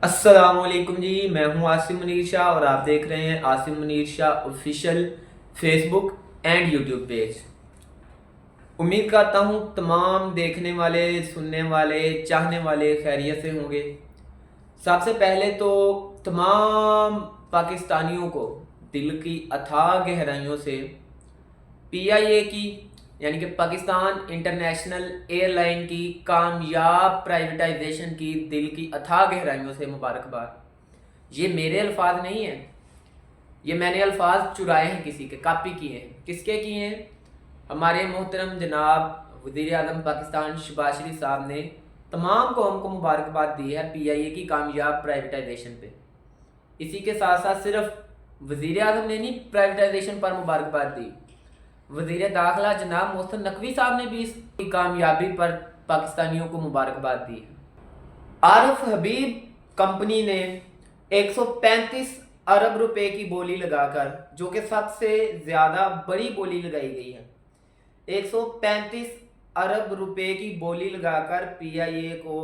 अस्सलाम वालेकुम जी। मैं हूं आसिम मुनीर शाह और आप देख रहे हैं Asim Munir Shah official Facebook and YouTube page. उम्मीद करता हूं तमाम देखने वाले, सुनने वाले, चाहने वाले खैरियत से होंगे। सबसे पहले तो तमाम पाकिस्तानियों को दिल की अथाह गहराइयों से पीआईए की यानी कि पाकिस्तान इंटरनेशनल एयरलाइन की कामयाब प्राइवेटाइजेशन की दिल की अथाह गहराइयों से मुबारकबाद। ये मेरे अल्फाज नहीं हैं, ये मैंने अल्फाज चुराए हैं, किसी के कॉपी किए हैं। किसके किए हैं? हमारे मोहतरम जनाब वज़ीर आज़म पाकिस्तान शहबाज शरीफ साहब ने तमाम कौम को मुबारकबाद दी है पीआईए की कामयाब प्राइवेटाइजेशन पे। इसी के साथ साथ सिर्फ वज़ीर आज़म ने नहीं प्राइवेटाइजेशन पर मुबारकबाद दी, वज़ीर दाखिला जनाब मोहसिन नकवी साहब ने भी इस कामयाबी पर पाकिस्तानियों को मुबारकबाद दी है। आरफ हबीब कंपनी ने 135 अरब रुपए की बोली लगाकर, जो कि सबसे ज़्यादा बड़ी बोली लगाई गई है, 135 अरब रुपए की बोली लगाकर पीआईए को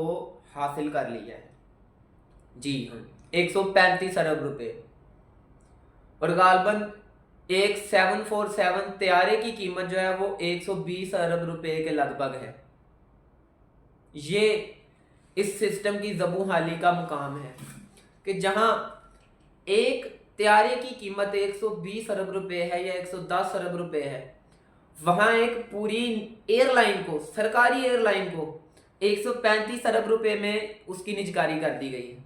हासिल कर लिया है। जी हाँ, 135 अरब रुपए। और गालबन एक 747 तैयारे की कीमत जो है वो 120 अरब रुपए के लगभग है। ये इस सिस्टम की ज़बू हाली का मुकाम है कि जहां एक तैयारे की कीमत 120 अरब रुपए है या 110 अरब रुपए है, वहां एक पूरी एयरलाइन को, सरकारी एयरलाइन को 135 अरब रुपए में उसकी निजकारी कर दी गई है।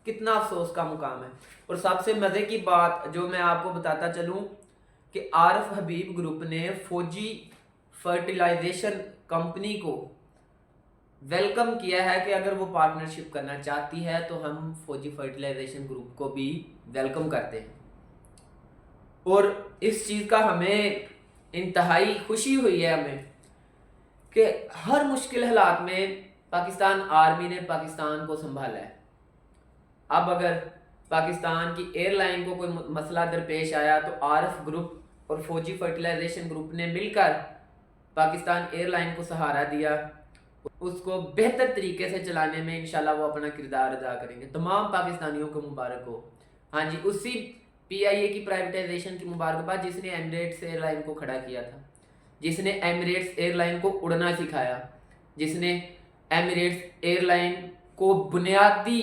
कितना अफसोस का मुकाम है। और सबसे मज़े की बात जो मैं आपको बताता चलूं कि आरफ हबीब ग्रुप ने फौजी फर्टिलाइजेशन कंपनी को वेलकम किया है कि अगर वो पार्टनरशिप करना चाहती है तो हम फौजी फर्टिलाइजेशन ग्रुप को भी वेलकम करते हैं। और इस चीज़ का हमें इंतहाई खुशी हुई है हमें कि हर मुश्किल हालात में पाकिस्तान आर्मी ने पाकिस्तान को संभाला है। अब अगर पाकिस्तान की एयरलाइन को कोई मसला दरपेश आया तो आरफ ग्रुप और फौजी फर्टिलाइजेशन ग्रुप ने मिलकर पाकिस्तान एयरलाइन को सहारा दिया, उसको बेहतर तरीके से चलाने में इंशाल्लाह वो अपना किरदार अदा करेंगे। तमाम पाकिस्तानियों को मुबारक हो। हाँ जी, उसी पीआईए की प्राइवेटाइजेशन की मुबारकबाद जिसने एमिरेट्स एयरलाइन को खड़ा किया था, जिसने एमिरेट्स एयरलाइन को उड़ना सिखाया, जिसने एमिरेट्स एयरलाइन को बुनियादी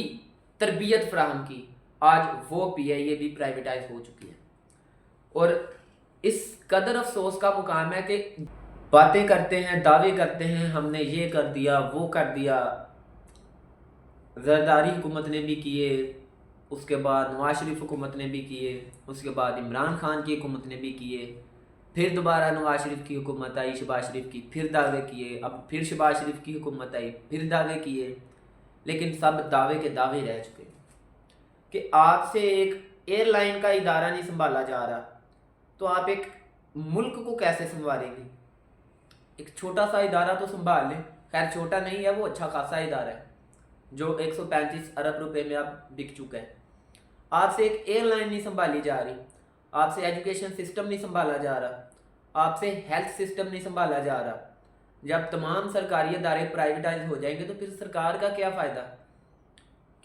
तरबियत फराहम की। आज वो पीआईए भी प्राइवेटाइज हो चुकी है। और इस कदर अफसोस का मुकाम है कि बातें करते हैं, दावे करते हैं, हमने ये कर दिया, वो कर दिया। जरदारी हुकूमत ने भी किए, उसके बाद नवाज शरीफ हुकूमत ने भी किए, उसके बाद इमरान खान की हुकूमत ने भी किए, फिर दोबारा नवाज शरीफ की हुकूमत आई, शहबाज शरीफ की, फिर दावे किए, अब फिर शहबाज शरीफ की हुकूमत आई, फिर दावे किए। लेकिन सब दावे के दावे रह चुके कि आपसे एक एयरलाइन का इदारा नहीं संभाला जा रहा तो आप एक मुल्क को कैसे संभालेंगे? एक छोटा सा इदारा तो संभाल लें। खैर छोटा नहीं है, वो अच्छा खासा इदारा है जो 135 अरब रुपए में अब बिक चुका है। आपसे एक एयरलाइन नहीं संभाली जा रही, आपसे एजुकेशन सिस्टम नहीं संभाला जा रहा, आपसे हेल्थ सिस्टम नहीं संभाला जा रहा। जब तमाम सरकारी अदारे प्राइवेटाइज हो जाएंगे तो फिर सरकार का क्या फ़ायदा?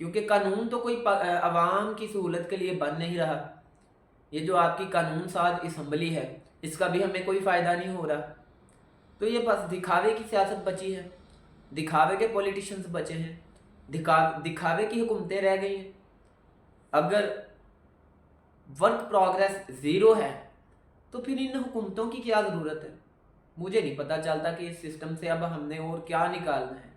क्योंकि कानून तो कोई आवाम की सहूलत के लिए बन नहीं रहा। ये जो आपकी कानून साज असम्बली है, इसका भी हमें कोई फ़ायदा नहीं हो रहा। तो ये बस दिखावे की सियासत बची है, दिखावे के पॉलिटिशियंस बचे हैं, दिखावे की हुकूमतें रह गई हैं। अगर वर्क प्रोग्रेस ज़ीरो है तो फिर इन हुकूमतों की क्या ज़रूरत है? मुझे नहीं पता चलता कि इस सिस्टम से अब हमने और क्या निकालना है।